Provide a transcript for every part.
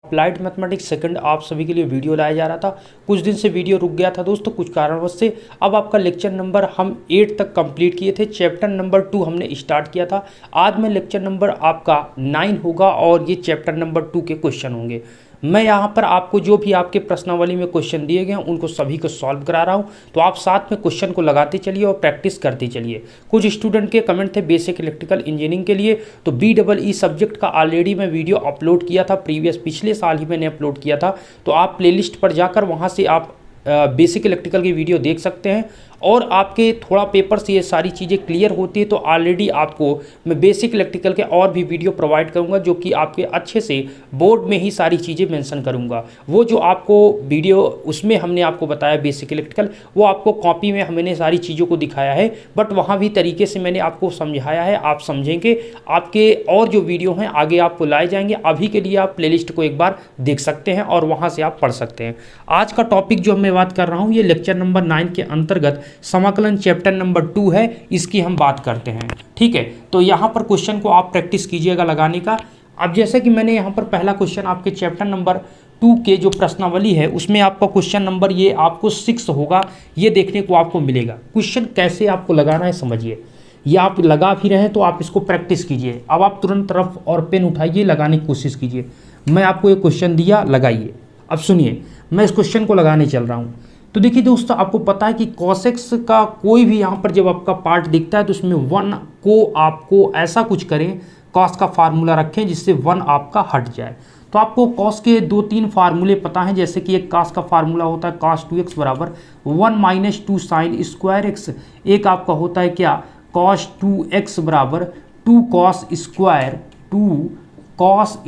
Applied mathematics second आप सभी के लिए वीडियो लाया जा रहा था। कुछ दिन से वीडियो रुक गया था दोस्तों कुछ कारणवश से। अब आपका लेक्चर नंबर हम 8 तक कंप्लीट किए थे। चैप्टर नंबर 2 हमने स्टार्ट किया था। आज में लेक्चर नंबर आपका 9 होगा और ये चैप्टर नंबर 2 के क्वेश्चन होंगे। मैं यहाँ पर आपको जो भी आपके प्रश्नावली में क्वेश्चन दिए गए हैं उनको सभी को सॉल्व करा रहा हूँ, तो आप साथ में क्वेश्चन को लगाते चलिए और प्रैक्टिस करते चलिए। कुछ स्टूडेंट के कमेंट थे बेसिक इलेक्ट्रिकल इंजीनियरिंग के लिए, तो BEE सब्जेक्ट का ऑलरेडी मैं वीडियो अपलोड किया था, पिछले साल ही मैंने अपलोड किया था। तो आप प्लेलिस्ट पर जाकर वहाँ से आप बेसिक इलेक्ट्रिकल की वीडियो देख सकते हैं और आपके थोड़ा पेपर से ये सारी चीज़ें क्लियर होती है। तो ऑलरेडी आपको मैं बेसिक इलेक्ट्रिकल के और भी वीडियो प्रोवाइड करूंगा जो कि आपके अच्छे से बोर्ड में ही सारी चीज़ें मेंशन करूंगा। वो जो आपको वीडियो उसमें हमने आपको बताया बेसिक इलेक्ट्रिकल, वो आपको कॉपी में हमने सारी चीज़ों को दिखाया है, बट वहाँ भी तरीके से मैंने आपको समझाया है। आप समझेंगे, आपके और जो वीडियो हैं आगे आपको लाए जाएंगे। अभी के लिए आप प्लेलिस्ट को एक बार देख सकते हैं और वहाँ से आप पढ़ सकते हैं। आज का टॉपिक जो मैं बात कर रहा हूँ ये लेक्चर नंबर 9 के अंतर्गत समाकलन चैप्टर नंबर 2 है, इसकी हम बात करते हैं। ठीक है, तो यहाँ पर क्वेश्चन को आप प्रैक्टिस कीजिएगा लगाने का। अब जैसे कि मैंने यहाँ पर पहला क्वेश्चन आपके चैप्टर नंबर 2 के जो प्रश्नावली है उसमें आपका क्वेश्चन नंबर ये आपको 6 होगा, ये देखने को आपको मिलेगा। क्वेश्चन कैसे आपको लगाना है समझिए, ये आप लगा भी रहे हैं तो आप इसको प्रैक्टिस कीजिए। अब आप तुरंत रफ और पेन उठाइए, लगाने की कोशिश कीजिए। मैं आपको एक क्वेश्चन दिया, लगाइए। अब सुनिए, मैं इस क्वेश्चन को लगाने चल रहा हूँ। तो देखिए दोस्तों, आपको पता है कि कॉसेक्स का कोई भी यहाँ पर जब आपका पार्ट दिखता है तो उसमें 1 को आपको ऐसा कुछ करें, कॉस का फार्मूला रखें जिससे 1 आपका हट जाए। तो आपको कॉस के 2-3 फार्मूले पता हैं, जैसे कि एक कॉस का फार्मूला होता है cos 2x बराबर 1 - 2 sin स्क्वायर x। एक आपका होता है क्या, cos 2x बराबर 2 cos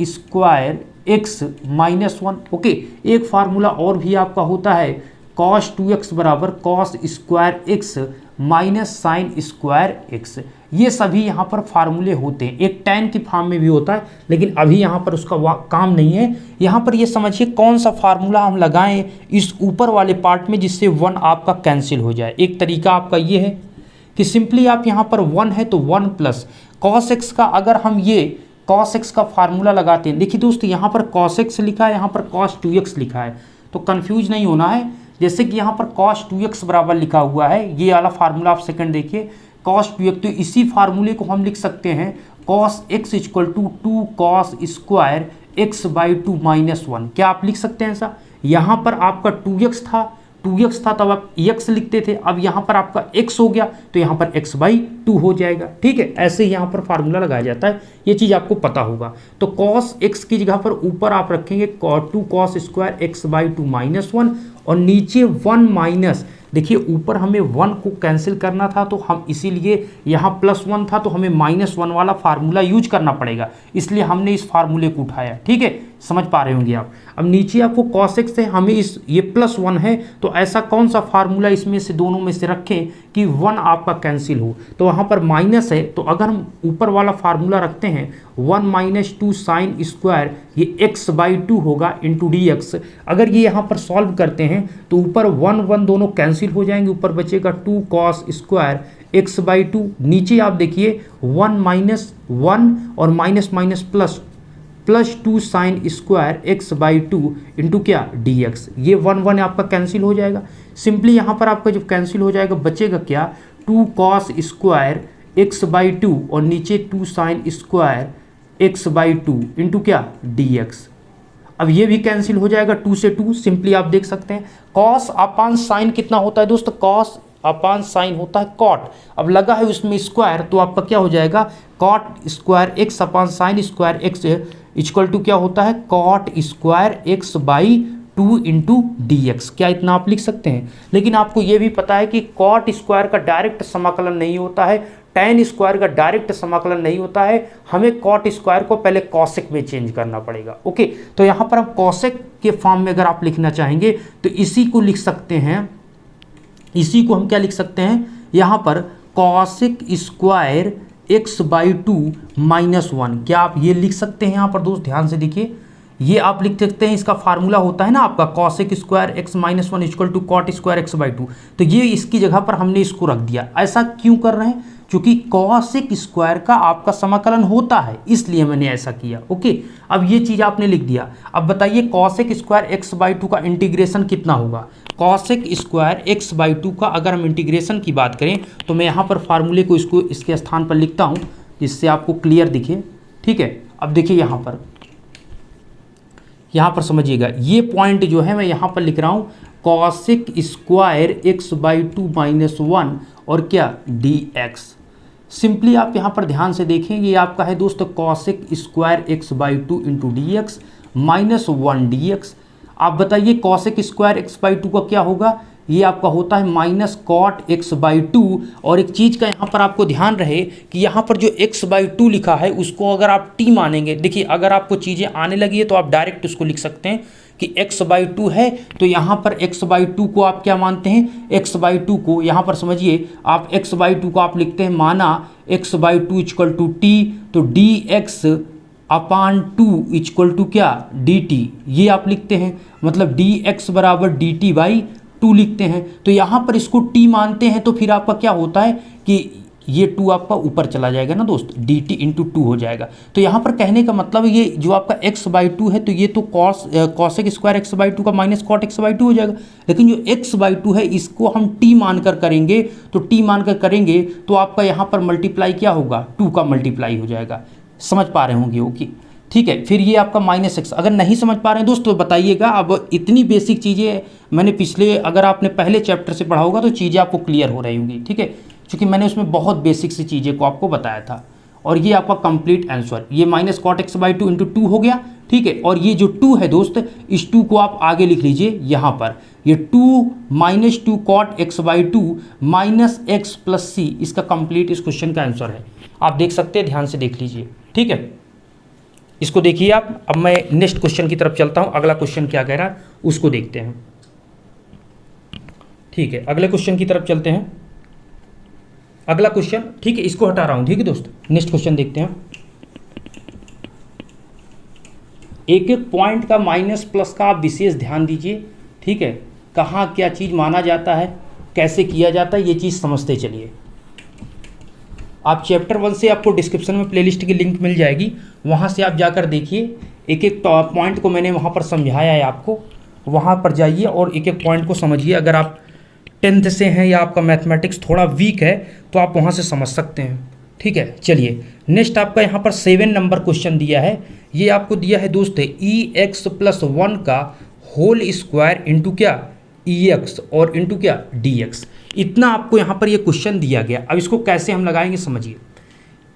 स्क्वायर x -1। ओके, एक फार्मूला और भी आपका होता है cos 2x बराबर cos square x minus sign square x। ये सभी यहाँ पर फार्मूले होते हैं। एक tan की फॉर्म में भी होता है, लेकिन अभी यहाँ पर उसका काम नहीं है। यहाँ पर ये समझिए कौन सा फार्मूला हम लगाएं इस ऊपर वाले पार्ट में जिससे 1 आपका कैंसिल हो जाए। एक तरीका आपका ये है कि सिंपली आप यहाँ पर 1 है तो 1 प्लस cos x का, अगर हम ये cos x का फार्मूला लगाते हैं, देखिए दोस्तों यहाँ पर cos x लिखा है, यहाँ पर cos 2x लिखा है, तो कंफ्यूज नहीं होना है। जैसे कि यहाँ पर cos 2x बराबर लिखा हुआ है, ये वाला फार्मूला आप सेकंड देखिए cos 2x, तो इसी फार्मूले को हम लिख सकते हैं cos x = 2 cos square x by 2 -1। क्या आप लिख सकते हैं ऐसा? यहाँ पर आपका 2x था तब आप x लिखते थे, अब यहाँ पर आपका x हो गया तो यहाँ पर x बाई 2 हो जाएगा। ठीक है, ऐसे ही यहाँ पर फार्मूला लगाया जाता है, ये चीज़ आपको पता होगा। तो cos x की जगह पर ऊपर आप रखेंगे 2 cos स्क्वायर x बाई 2 -1 और नीचे 1 माइनस, देखिए ऊपर हमें 1 को कैंसिल करना था तो हम इसीलिए यहाँ +1 था तो हमें -1 वाला फार्मूला यूज करना पड़ेगा, इसलिए हमने इस फार्मूले को उठाया। ठीक है, समझ पा रहे होंगे आप। अब नीचे आपको cos x है, हमें ये +1 है, तो ऐसा कौन सा फार्मूला इसमें से दोनों में से रखें कि 1 आपका कैंसिल हो। तो वहाँ पर माइनस है, तो अगर हम ऊपर वाला फार्मूला रखते हैं 1 - 2 साइन स्क्वायर, ये x बाई 2 होगा इंटू dx। अगर ये यहाँ पर सॉल्व करते हैं तो ऊपर 1 दोनों कैंसिल हो जाएंगे, ऊपर बचेगा 2 cos स्क्वायर x बाई 2। नीचे आप देखिए 1 - 1 और minus plus 2 sign square x by 2 into क्या, dx। ये 1 आपका कैंसिल हो जाएगा। सिंपली यहाँ पर आपका जब कैंसिल हो जाएगा बचेगा क्या, 2 cos स्क्वायर x बाई 2 और नीचे 2 sign square x by 2 into क्या, dx। अब ये भी कैंसिल हो जाएगा, 2 से 2, सिंपली आप देख सकते हैं cos अपान साइन कितना होता है दोस्तों, cos अपान साइन होता है cot। अब लगा है उसमें स्क्वायर तो आपका क्या हो जाएगा, cot square x upon sine square x equal to क्या होता है, cot square x by 2 into dx। क्या इतना आप लिख सकते हैं? लेकिन आपको ये भी पता है कि cot स्क्वायर का डायरेक्ट समाकलन नहीं होता है, tan स्क्वायर का डायरेक्ट समाकलन नहीं होता है, हमें cot स्क्वायर को पहले cosec में चेंज करना पड़ेगा। ओके, तो यहाँ पर हम cosec के फॉर्म में अगर आप लिखना चाहेंगे तो इसी को लिख सकते हैं, इसी को हम क्या लिख सकते हैं यहाँ पर cosec स्क्वायर x बाई 2 -1। क्या आप ये लिख सकते हैं यहाँ पर दोस्त? ध्यान से देखिए, ये आप लिख सकते हैं, इसका फार्मूला होता है ना आपका cosec square x minus one equal to cot square x by two, तो ये इसकी जगह पर हमने इसको रख दिया। ऐसा क्यों कर रहे हैं? क्योंकि कॉसेक स्क्वायर का आपका समाकलन होता है, इसलिए मैंने ऐसा किया। ओके, अब ये चीज़ आपने लिख दिया। अब बताइए cosec square x by two का इंटीग्रेशन कितना होगा? Cosec square x by two का अगर हम इंटीग्रेशन की बात करें तो मैं यहाँ पर फार्मूले को इसके स्थान पर लिखता हूँ जिससे आपको क्लियर दिखे। ठीक है, अब देखिए यहाँ पर समझिएगा, ये पॉइंट जो है मैं यहाँ पर लिख रहा हूँ cosec square x by two minus one और क्या डी एक्स। सिंपली आप यहाँ पर ध्यान से देखें, ये आपका है दोस्तों cosec square x by two into d x minus one d x. आप बताइए cosec square x by two का क्या होगा? ये आपका होता है minus cot x by two. और एक चीज़ का यहाँ पर आपको ध्यान रहे कि यहाँ पर जो एक्स बाई टू लिखा है उसको अगर आप टी मानेंगे, देखिए अगर आपको चीज़ें आने लगी है तो आप डायरेक्ट उसको लिख सकते हैं कि एक्स बाई टू है, तो यहाँ पर एक्स बाई टू को आप क्या मानते हैं? एक्स बाई टू को यहाँ पर समझिए आप एक्स बाई टू को आप लिखते हैं माना x by two equal to t, तो d x upon two equal to क्या? D t. ये आप लिखते हैं, मतलब डी एक्स बराबर डी टी बाई टू लिखते हैं। तो यहाँ पर इसको टी मानते हैं तो फिर आपका क्या होता है कि ये टू आपका ऊपर चला जाएगा ना दोस्त, डी टी इंटू टू हो जाएगा। तो यहाँ पर कहने का मतलब ये जो आपका एक्स बाई टू है तो ये तो cosec square x by two का minus cot x by two हो जाएगा। लेकिन जो एक्स बाई टू है इसको हम टी मानकर करेंगे, तो टी मानकर करेंगे तो आपका यहाँ पर मल्टीप्लाई क्या होगा? टू का मल्टीप्लाई हो जाएगा। समझ पा रहे होंगे? ओके ठीक है। फिर ये आपका माइनस एक्स, अगर नहीं समझ पा रहे हैं दोस्त तो बताइएगा। अब इतनी बेसिक चीज़ें मैंने पिछले, अगर आपने पहले चैप्टर से पढ़ा होगा तो चीज़ें आपको क्लियर हो रही होंगी। ठीक है, क्योंकि मैंने उसमें बहुत बेसिक सी चीज़ें को आपको बताया था। और ये आपका कंप्लीट आंसर, ये minus cot x by two into two हो गया। ठीक है, और ये जो टू है दोस्त, इस टू को आप आगे लिख लीजिए यहाँ पर, ये two minus two cot x by two minus x plus c, इसका कंप्लीट इस क्वेश्चन का आंसर है। आप देख सकते हैं, ध्यान से देख लीजिए। ठीक है, इसको देखिए आप। अब मैं नेक्स्ट क्वेश्चन की तरफ चलता हूँ, अगला क्वेश्चन क्या कह रहा है उसको देखते हैं। ठीक है, अगले क्वेश्चन की तरफ चलते हैं। अगला क्वेश्चन, ठीक है, इसको हटा रहा हूँ। ठीक है दोस्त, नेक्स्ट क्वेश्चन देखते हैं। एक एक पॉइंट का माइनस प्लस का आप विशेष ध्यान दीजिए। ठीक है, कहाँ क्या चीज़ माना जाता है, कैसे किया जाता है, ये चीज़ समझते चलिए। आप चैप्टर 1 से आपको डिस्क्रिप्शन में प्लेलिस्ट की लिंक मिल जाएगी, वहाँ से आप जाकर देखिए। एक एक पॉइंट को मैंने वहाँ पर समझाया है आपको, वहाँ पर जाइए और एक एक पॉइंट को समझिए। अगर आप 10th से हैं या आपका मैथमेटिक्स थोड़ा वीक है तो आप वहाँ से समझ सकते हैं। ठीक है, चलिए नेक्स्ट आपका यहाँ पर 7 नंबर क्वेश्चन दिया है। ये आपको दिया है दोस्त ई एक्स प्लस वन का होल स्क्वायर इंटू क्या? ई एक्स और इंटू क्या? D x. इतना आपको यहाँ पर ये क्वेश्चन दिया गया। अब इसको कैसे हम लगाएंगे समझिए।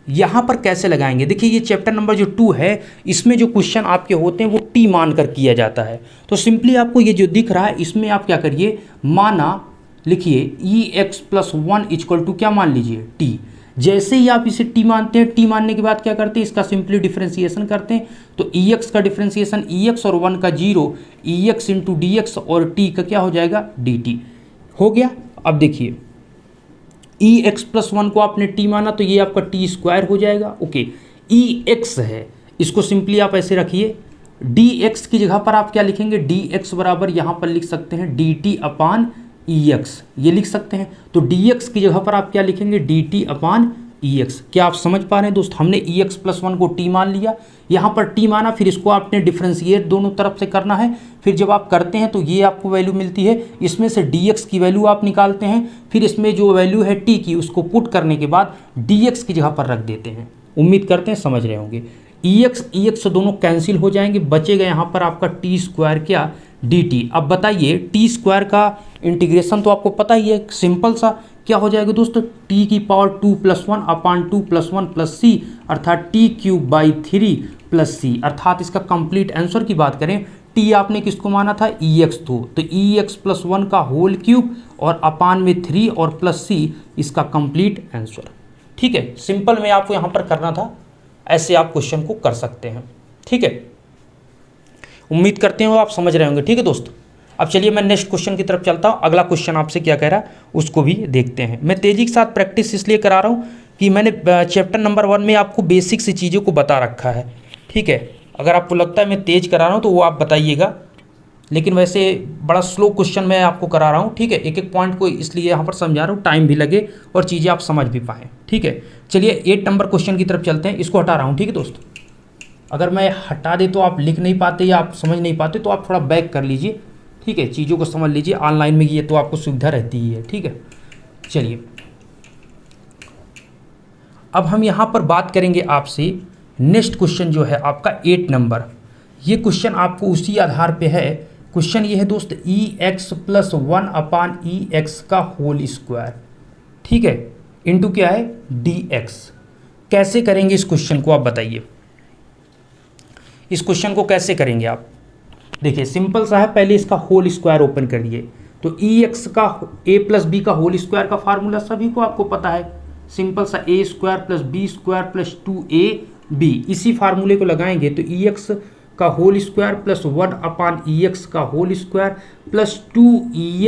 यहाँ पर कैसे लगाएंगे, देखिए ये चैप्टर नंबर जो 2 है, इसमें जो क्वेश्चन आपके होते हैं वो टी मान कर किया जाता है। तो सिंपली आपको ये जो दिख रहा है इसमें आप क्या करिए, माना लिखिए e x plus one equal to क्या मान लीजिए? टी। जैसे ही आप इसे टी मानते हैं, टी मानने के बाद क्या करते हैं, इसका सिंपली डिफ्रेंसिएशन करते हैं। तो ई एक्स का डिफ्रेंसिएशन ई एक्स और वन का जीरो, ई एक्स इंटू डी एक्स और टी का क्या हो जाएगा? डी टी हो गया। अब देखिए ई एक्स प्लस वन को आपने टी माना तो ये आपका टी स्क्वायर हो जाएगा। ओके, ई एक्स है, इसको सिंपली आप ऐसे रखिए। डी एक्स की जगह पर आप क्या लिखेंगे? डी एक्स बराबर यहाँ पर लिख सकते हैं D T upon e x, ये लिख सकते हैं। तो डी एक्स की जगह पर आप क्या लिखेंगे? D T upon e x. क्या आप समझ पा रहे हैं दोस्त? हमने ई एक्स प्लस वन को टी मान लिया, यहाँ पर टी माना, फिर इसको आपने डिफ्रेंशिएट दोनों तरफ से करना है। फिर जब आप करते हैं तो ये आपको वैल्यू मिलती है, इसमें से डी एक्स की वैल्यू आप निकालते हैं, फिर इसमें जो वैल्यू है टी की उसको पुट करने के बाद डी एक्स की जगह पर रख देते हैं। उम्मीद करते हैं समझ रहे होंगे। ई एक्स दोनों कैंसिल हो जाएंगे, बचेगा यहाँ पर आपका टी स्क्वायर क्या? D T. अब बताइए टी स्क्वायर का इंटीग्रेशन तो आपको पता ही है, सिंपल सा क्या हो जाएगा दोस्तों? टी की power 2 plus one upon 2 plus one plus c, अर्थात t cube by 3 plus c. अर्थात इसका कंप्लीट आंसर की बात करें, टी आपने किसको माना था? ई एक्स तो ई एक्स प्लस वन का होल क्यूब और अपान में 3 और प्लस सी, इसका कंप्लीट आंसर। ठीक है, सिंपल में आपको यहाँ पर करना था, ऐसे आप क्वेश्चन को कर सकते हैं। ठीक है, उम्मीद करते हैं आप समझ रहे होंगे। ठीक है दोस्त, अब चलिए मैं नेक्स्ट क्वेश्चन की तरफ चलता हूँ। अगला क्वेश्चन आपसे क्या कह रहा है उसको भी देखते हैं। मैं तेज़ी के साथ प्रैक्टिस इसलिए करा रहा हूँ कि मैंने चैप्टर नंबर 1 में आपको बेसिक सी चीज़ों को बता रखा है। ठीक है, अगर आपको लगता है मैं तेज़ करा रहा हूँ तो वो आप बताइएगा, लेकिन वैसे बड़ा स्लो क्वेश्चन मैं आपको करा रहा हूँ, ठीक है। एक एक पॉइंट को इसलिए यहाँ पर समझा रहा हूँ, टाइम भी लगे और चीज़ें आप समझ भी पाएँ, ठीक है। चलिए 8 नंबर क्वेश्चन की तरफ चलते हैं। इसको हटा रहा हूँ, ठीक है दोस्त। अगर मैं हटा दे तो आप लिख नहीं पाते या आप समझ नहीं पाते तो आप थोड़ा बैक कर लीजिए, ठीक है। चीज़ों को समझ लीजिए, ऑनलाइन में ये तो आपको सुविधा रहती ही है, ठीक है। चलिए अब हम यहाँ पर बात करेंगे आपसे नेक्स्ट क्वेश्चन जो है आपका 8 नंबर। ये क्वेश्चन आपको उसी आधार पे है। क्वेश्चन ये है दोस्त, ई x plus 1 upon e x का होल स्क्वायर, ठीक है, इंटू क्या है डी एक्स। कैसे करेंगे इस क्वेश्चन को आप बताइए। इस क्वेश्चन को कैसे करेंगे आप? देखिए सिंपल सा है, पहले इसका होल स्क्वायर ओपन करिए। तो ई एक्स का ए प्लस बी का होल स्क्वायर का फार्मूला सभी को आपको पता है, सिंपल सा a square plus b square plus 2a b. इसी फार्मूले को लगाएंगे तो ई एक्स का whole square plus 1 upon e x का whole square plus 2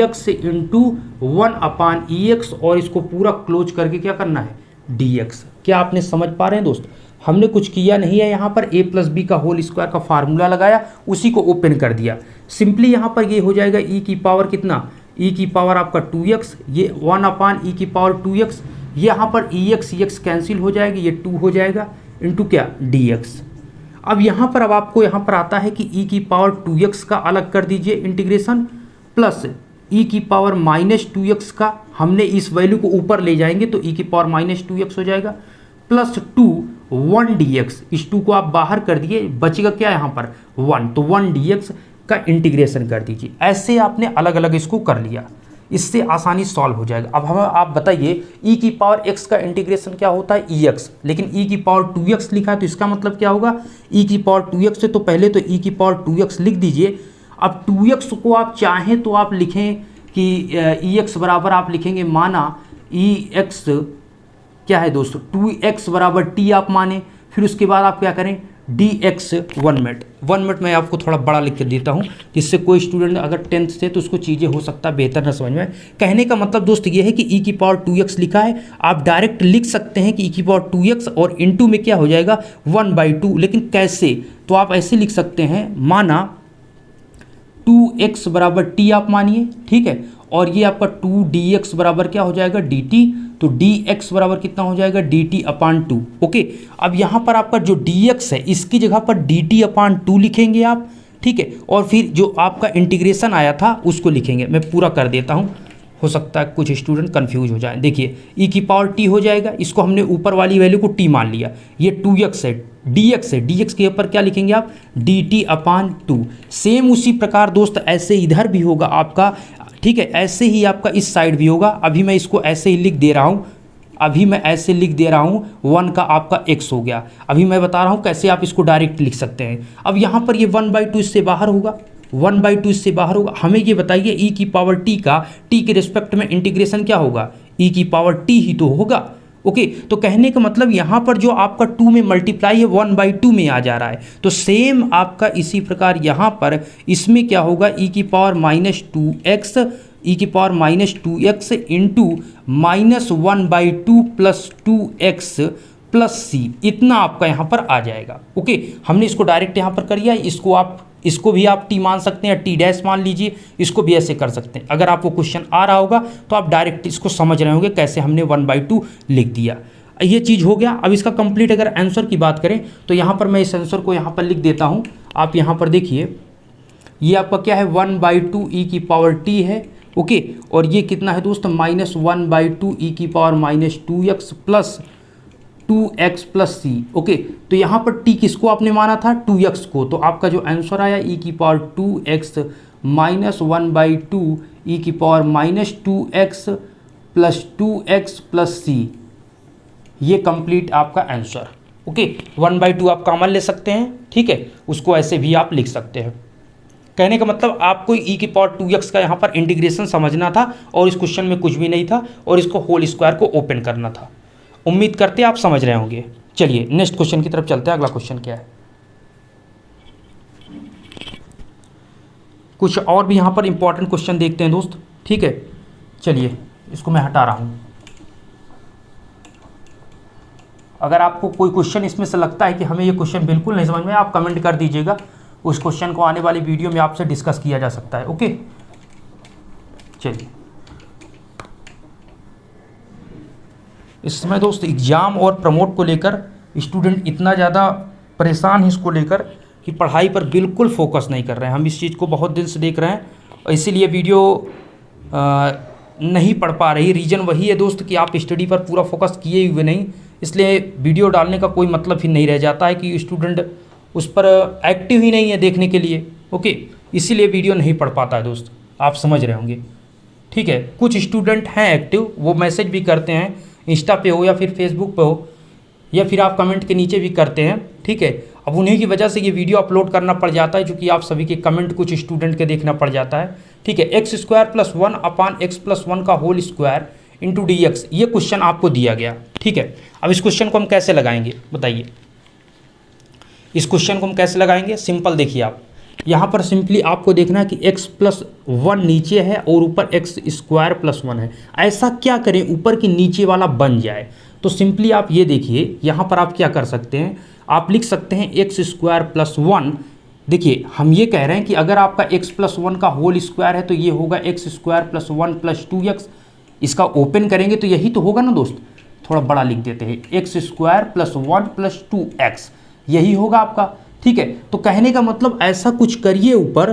x into 1 upon e x, और इसको पूरा क्लोज करके क्या करना है डी एक्स। क्या आपने समझ पा रहे हैं दोस्त? हमने कुछ किया नहीं है, यहाँ पर a प्लस बी का होल स्क्वायर का फार्मूला लगाया, उसी को ओपन कर दिया। सिंपली यहाँ पर ये हो जाएगा e की पावर कितना, e की पावर आपका 2x, ये 1 अपान e की पावर 2x, यहाँ पर एक्स कैंसिल हो जाएगी, ये 2 हो जाएगा इंटू क्या dx। अब यहाँ पर आपको यहाँ पर आता है कि e की पावर 2x का अलग कर दीजिए इंटीग्रेशन, प्लस e की पावर -2x का, हमने इस वैल्यू को ऊपर ले जाएंगे तो e की पावर -2x हो जाएगा, प्लस 1 dx। इस 2 को आप बाहर कर दिए, बचेगा क्या यहाँ पर 1, तो 1 dx का इंटीग्रेशन कर दीजिए। ऐसे आपने अलग अलग इसको कर लिया, इससे आसानी सॉल्व हो जाएगा। अब हमें आप बताइए e की पावर x का इंटीग्रेशन क्या होता है ex, लेकिन e की पावर 2x लिखा है तो इसका मतलब क्या होगा e की पावर 2x से, तो पहले तो e की पावर 2x लिख दीजिए। अब 2x को आप चाहें तो आप लिखें कि ex बराबर आप लिखेंगे, माना ex क्या है दोस्तों 2x बराबर t आप माने, फिर उसके बाद आप क्या करें dx 1 मिनट मैं आपको थोड़ा बड़ा लिख के देता हूँ, जिससे कोई स्टूडेंट अगर 10th से तो उसको चीज़ें हो सकता है बेहतर ना समझ में। कहने का मतलब दोस्त ये है कि e की पावर 2x लिखा है, आप डायरेक्ट लिख सकते हैं कि e की पावर 2x और इनटू में क्या हो जाएगा 1/2। लेकिन कैसे, तो आप ऐसे लिख सकते हैं, माना 2x बराबर t आप मानिए, ठीक है, और ये आपका 2dx बराबर क्या हो जाएगा dt, तो dx बराबर कितना हो जाएगा dt अपान 2। ओके, अब यहाँ पर आपका जो dx है इसकी जगह पर dt अपान 2 लिखेंगे आप, ठीक है, और फिर जो आपका इंटीग्रेशन आया था उसको लिखेंगे। मैं पूरा कर देता हूँ, हो सकता है कुछ स्टूडेंट कंफ्यूज हो जाए। देखिए e की पावर t हो जाएगा, इसको हमने ऊपर वाली वैल्यू को t मान लिया, ये 2x है, dx है, dx के ऊपर क्या लिखेंगे आप dt अपान 2। सेम उसी प्रकार दोस्त ऐसे इधर भी होगा आपका, ठीक है, ऐसे ही आपका इस साइड भी होगा। अभी मैं इसको ऐसे ही लिख दे रहा हूँ, अभी मैं ऐसे लिख दे रहा हूँ 1 का आपका x हो गया। अभी मैं बता रहा हूँ कैसे आप इसको डायरेक्ट लिख सकते हैं। अब यहाँ पर ये 1/2 इससे बाहर होगा, 1/2 इससे बाहर होगा। हमें ये बताइए e की पावर t का t के रिस्पेक्ट में इंटीग्रेशन क्या होगा, e की पावर t ही तो होगा। ओके, तो कहने का मतलब यहाँ पर जो आपका 2 में मल्टीप्लाई है 1/2 में आ जा रहा है, तो सेम आपका इसी प्रकार यहाँ पर इसमें क्या होगा e की पावर -2x, e की power -2x into -1/2 plus 2x plus c, इतना आपका यहाँ पर आ जाएगा। ओके, हमने इसको डायरेक्ट यहाँ पर कर लिया, इसको भी आप t मान सकते हैं, t डैश मान लीजिए, इसको भी ऐसे कर सकते हैं। अगर आपको क्वेश्चन आ रहा होगा तो आप डायरेक्ट इसको समझ रहे होंगे कैसे हमने 1/2 लिख दिया। ये चीज़ हो गया। अब इसका कंप्लीट अगर आंसर की बात करें तो यहाँ पर मैं इस आंसर को यहाँ पर लिख देता हूँ। आप यहाँ पर देखिए, ये आपका क्या है 1/2 e की पावर t है, ओके, और ये कितना है दोस्त -1/2 e की power -2x plus 2x plus c. Okay, तो यहाँ पर t किसको आपने माना था 2x को, तो आपका जो आंसर आया e की पावर 2x -1/2 e की power -2x plus 2x plus c, ये कंप्लीट आपका आंसर। ओके, 1/2 आप कॉमन ले सकते हैं, ठीक है, उसको ऐसे भी आप लिख सकते हैं। कहने का मतलब आपको e की पावर 2x का यहाँ पर इंटीग्रेशन समझना था और इस क्वेश्चन में कुछ भी नहीं था और इसको होल स्क्वायर को ओपन करना था। उम्मीद करते हैं आप समझ रहे होंगे। चलिए नेक्स्ट क्वेश्चन की तरफ चलते हैं। अगला क्वेश्चन क्या है, कुछ और भी यहाँ पर इंपॉर्टेंट क्वेश्चन देखते हैं दोस्त, ठीक है। चलिए इसको मैं हटा रहा हूँ। अगर आपको कोई क्वेश्चन इसमें से लगता है कि हमें ये क्वेश्चन बिल्कुल नहीं समझ में, आप कमेंट कर दीजिएगा, उस क्वेश्चन को आने वाली वीडियो में आपसे डिस्कस किया जा सकता है। ओके, चलिए। इस समय दोस्त एग्ज़ाम और प्रमोट को लेकर स्टूडेंट इतना ज़्यादा परेशान है इसको लेकर कि पढ़ाई पर बिल्कुल फोकस नहीं कर रहे हैं। हम इस चीज़ को बहुत दिन से देख रहे हैं और इसीलिए वीडियो नहीं पढ़ पा रही। रीज़न वही है दोस्त कि आप स्टडी पर पूरा फोकस किए हुए नहीं, इसलिए वीडियो डालने का कोई मतलब ही नहीं रह जाता है कि स्टूडेंट उस पर एक्टिव ही नहीं है देखने के लिए। ओके, इसीलिए वीडियो नहीं पढ़ पाता है दोस्त, आप समझ रहे होंगे। ठीक है, कुछ स्टूडेंट हैं एक्टिव, वो मैसेज भी करते हैं, इंस्टा पे हो या फिर फेसबुक पे हो या फिर आप कमेंट के नीचे भी करते हैं। ठीक है, अब उन्हीं की वजह से ये वीडियो अपलोड करना पड़ जाता है, क्योंकि आप सभी के कमेंट कुछ स्टूडेंट के देखना पड़ जाता है। ठीक है, x square plus 1 upon x plus 1 का whole square into d x, ये क्वेश्चन आपको दिया गया। ठीक है, अब इस क्वेश्चन को हम कैसे लगाएंगे बताइए। इस क्वेश्चन को हम कैसे लगाएंगे, सिंपल देखिए आप यहाँ पर सिंपली आपको देखना है कि x प्लस 1 नीचे है और ऊपर एक्स स्क्वायर प्लस 1 है। ऐसा क्या करें ऊपर की नीचे वाला बन जाए, तो सिंपली आप ये देखिए यहाँ पर आप क्या कर सकते हैं, आप लिख सकते हैं एक्स स्क्वायर प्लस 1। देखिए हम ये कह रहे हैं कि अगर आपका x प्लस 1 का होल स्क्वायर है तो ये होगा x square plus 1 plus 2x। इसका ओपन करेंगे तो यही तो होगा ना दोस्त, थोड़ा बड़ा लिख देते हैं, x square plus 1 plus 2x, यही होगा आपका। ठीक है, तो कहने का मतलब ऐसा कुछ करिए ऊपर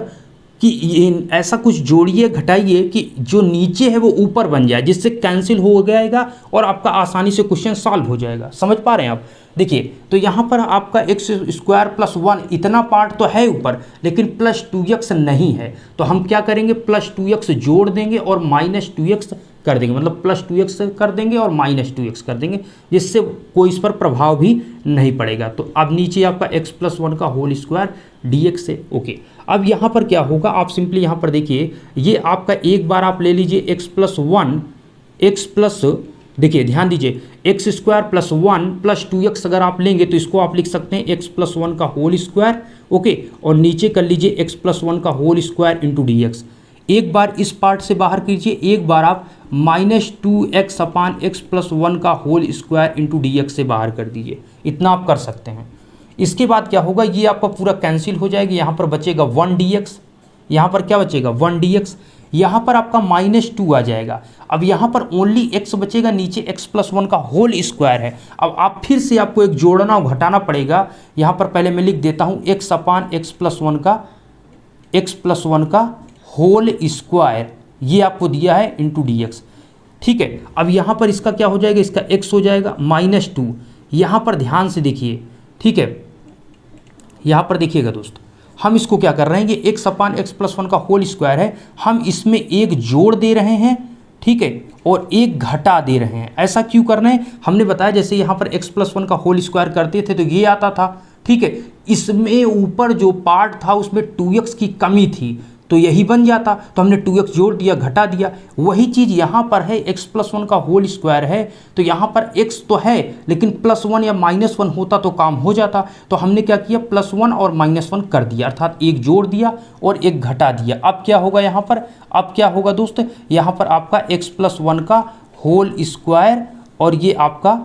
कि ऐसा कुछ जोड़िए घटाइए कि जो नीचे है वो ऊपर बन जाए, जिससे कैंसिल हो जाएगा और आपका आसानी से क्वेश्चन सॉल्व हो जाएगा। समझ पा रहे हैं आप। देखिए तो यहाँ पर आपका एक्स स्क्वायर प्लस 1 इतना पार्ट तो है ऊपर, लेकिन प्लस 2x नहीं है, तो हम क्या करेंगे प्लस 2x जोड़ देंगे और माइनस 2x कर देंगे, मतलब प्लस 2x कर देंगे और माइनस 2x कर देंगे, जिससे कोई इस पर प्रभाव भी नहीं पड़ेगा। तो अब नीचे आपका x प्लस 1 का होल स्क्वायर dx है। ओके, अब यहाँ पर क्या होगा, आप सिंपली यहाँ पर देखिए, ये आपका एक बार आप ले लीजिए x प्लस 1 x प्लस, देखिए ध्यान दीजिए, x square plus 1 plus 2x अगर आप लेंगे तो इसको आप लिख सकते हैं x प्लस 1 का होल स्क्वायर। ओके, और नीचे कर लीजिए x प्लस 1 का whole square into d x. एक बार इस पार्ट से बाहर कीजिए, एक बार आप माइनस 2x अपान एक्स प्लस 1 का whole square into d x से बाहर कर दीजिए। इतना आप कर सकते हैं। इसके बाद क्या होगा, ये आपका पूरा कैंसिल हो जाएगी, यहाँ पर बचेगा 1 dx, यहाँ पर क्या बचेगा 1 dx, यहाँ पर आपका माइनस 2 आ जाएगा। अब यहाँ पर ओनली x बचेगा, नीचे x प्लस 1 का होल स्क्वायर है। अब आप फिर से आपको एक जोड़ना और घटाना पड़ेगा। यहाँ पर पहले मैं लिख देता हूँ x अपान एक्स प्लस 1 का होल स्क्वायर, ये आपको दिया है इंटू डी एक्स। ठीक है, अब यहाँ पर इसका क्या हो जाएगा, इसका x हो जाएगा माइनस 2। यहाँ पर ध्यान से देखिए, ठीक है, यहाँ पर देखिएगा दोस्त, हम इसको क्या कर रहे हैं, ये x अपान एक्स प्लस 1 का होल स्क्वायर है, हम इसमें एक जोड़ दे रहे हैं, ठीक है, और एक घटा दे रहे हैं। ऐसा क्यों करना है, हमने बताया जैसे यहाँ पर x प्लस 1 का होल स्क्वायर करते थे तो ये आता था। ठीक है, इसमें ऊपर जो पार्ट था उसमें 2x की कमी थी तो यही बन जाता, तो हमने 2x जोड़ दिया, घटा दिया। वही चीज़ यहाँ पर है, x प्लस 1 का होल स्क्वायर है तो यहाँ पर x तो है, लेकिन प्लस 1 या माइनस 1 होता तो काम हो जाता। तो हमने क्या किया, प्लस 1 और माइनस 1 कर दिया, अर्थात एक जोड़ दिया और एक घटा दिया। अब क्या होगा यहाँ पर, अब क्या होगा दोस्त, यहाँ पर आपका x प्लस 1 का होल स्क्वायर और ये आपका,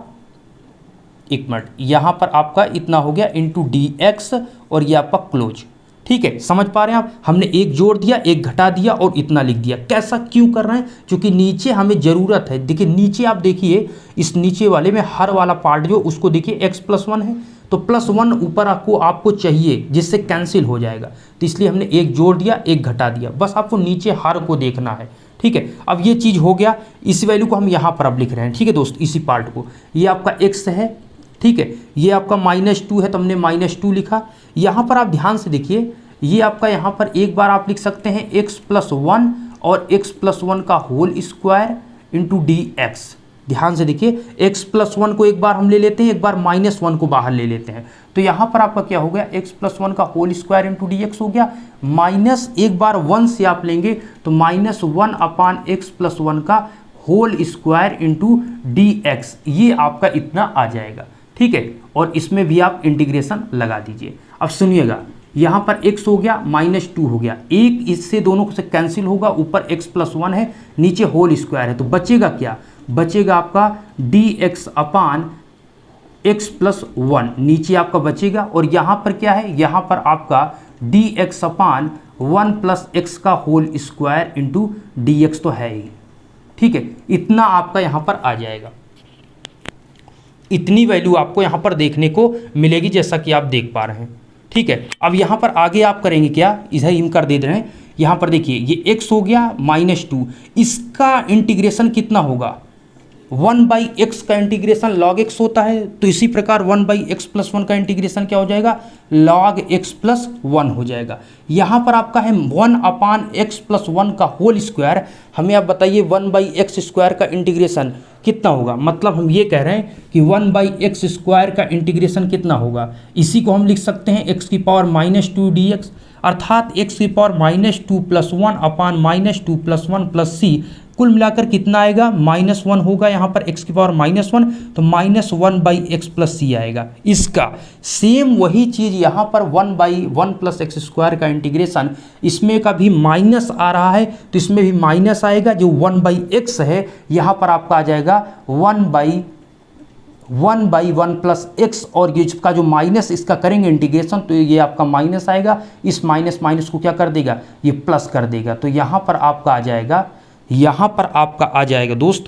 एक मिनट, यहाँ पर आपका इतना हो गया इंटू डी एक्स और ये आपका क्लोज। ठीक है, समझ पा रहे हैं आप, हमने एक जोड़ दिया, एक घटा दिया और इतना लिख दिया। कैसा क्यों कर रहे हैं, क्योंकि नीचे हमें ज़रूरत है। देखिए नीचे आप देखिए, इस नीचे वाले में हर वाला पार्ट जो उसको देखिए x प्लस 1 है, तो प्लस 1 ऊपर आपको चाहिए, जिससे कैंसिल हो जाएगा, तो इसलिए हमने एक जोड़ दिया, एक घटा दिया। बस आपको नीचे हर को देखना है। ठीक है, अब ये चीज़ हो गया, इस वैल्यू को हम यहाँ पर अब लिख रहे हैं। ठीक है दोस्त, इसी पार्ट को, ये आपका x है, ठीक है, ये आपका माइनस 2 है तो हमने माइनस 2 लिखा। यहाँ पर आप ध्यान से देखिए, ये आपका यहाँ पर एक बार आप लिख सकते हैं x प्लस 1 और x प्लस 1 का whole square into d x. ध्यान से देखिए, x प्लस 1 को एक बार हम ले लेते हैं, एक बार माइनस 1 को बाहर ले लेते हैं, तो यहाँ पर आपका क्या हो गया, x प्लस 1 का whole square into d x हो गया, माइनस एक बार 1 से आप लेंगे तो माइनस 1 अपान एक्स प्लस 1 का whole square into d x, ये आपका इतना आ जाएगा। ठीक है, और इसमें भी आप इंटीग्रेशन लगा दीजिए। अब सुनिएगा, यहाँ पर x हो गया, माइनस 2 हो गया, एक इससे दोनों से कैंसिल होगा, ऊपर x प्लस 1 है, नीचे होल स्क्वायर है, तो बचेगा क्या, बचेगा आपका dx अपान x प्लस 1 नीचे आपका बचेगा, और यहाँ पर क्या है, यहाँ पर आपका dx अपान 1 प्लस एक्स का whole square into d x तो है ही, ठीक है। इतना आपका यहाँ पर आ जाएगा, इतनी वैल्यू आपको यहाँ पर देखने को मिलेगी जैसा कि आप देख पा रहे हैं, ठीक है। अब यहाँ पर आगे आप करेंगे क्या, इधर हम कर दे रहे हैं, यहाँ पर देखिए ये x हो गया -2, इसका इंटीग्रेशन कितना होगा, 1/x का इंटीग्रेशन log x होता है, तो इसी प्रकार 1/x प्लस 1 का इंटीग्रेशन क्या हो जाएगा, log x प्लस 1 हो जाएगा। यहाँ पर आपका है 1/x प्लस 1 का होल स्क्वायर। हमें आप बताइए 1/x स्क्वायर का इंटीग्रेशन कितना होगा, मतलब हम ये कह रहे हैं कि 1/x स्क्वायर का इंटीग्रेशन कितना होगा, इसी को हम लिख सकते हैं x की पावर -2 dx, अर्थात x की पावर -2 प्लस 1 अपान -2 प्लस 1 प्लस c, कुल मिलाकर कितना आएगा, -1 होगा यहाँ पर x की पावर -1, तो -1/x प्लस c आएगा। इसका सेम वही चीज़ यहाँ पर 1/1 प्लस एक्स स्क्वायर का इंटीग्रेशन, इसमें का भी माइनस आ रहा है तो इसमें भी माइनस आएगा, जो 1/x है यहाँ पर आपका आ जाएगा 1/1 प्लस एक्स, और ये का जो माइनस इसका करेंगे इंटीग्रेशन तो ये आपका माइनस आएगा, इस माइनस माइनस को क्या कर देगा, ये प्लस कर देगा, तो यहाँ पर आपका आ जाएगा, यहाँ पर आपका आ जाएगा दोस्त,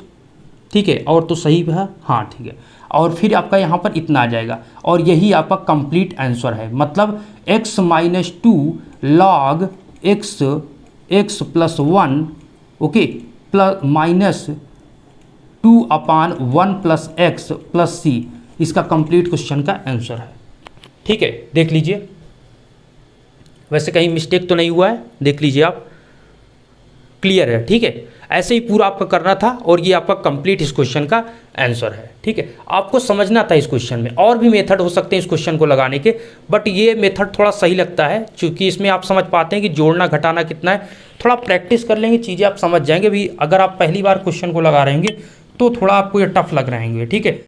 ठीक है। और तो सही है, हाँ ठीक है, और फिर आपका यहाँ पर इतना आ जाएगा, और यही आपका कंप्लीट आंसर है, मतलब x -2 log x plus 1 okay plus -2 अपान 1 प्लस एक्स प्लस सी, इसका कंप्लीट क्वेश्चन का आंसर है, ठीक है। देख लीजिए, वैसे कहीं मिस्टेक तो नहीं हुआ है, देख लीजिए आप, क्लियर है, ठीक है। ऐसे ही पूरा आपका करना था, और ये आपका कंप्लीट इस क्वेश्चन का आंसर है, ठीक है। आपको समझना था इस क्वेश्चन में, और भी मेथड हो सकते हैं इस क्वेश्चन को लगाने के, बट ये मेथड थोड़ा सही लगता है, क्योंकि इसमें आप समझ पाते हैं कि जोड़ना घटाना कितना है। थोड़ा प्रैक्टिस कर लेंगे, चीज़ें आप समझ जाएंगे भी, अगर आप पहली बार क्वेश्चन को लगा रहेंगे तो थोड़ा आपको ये टफ लग रहेंगे, ठीक है।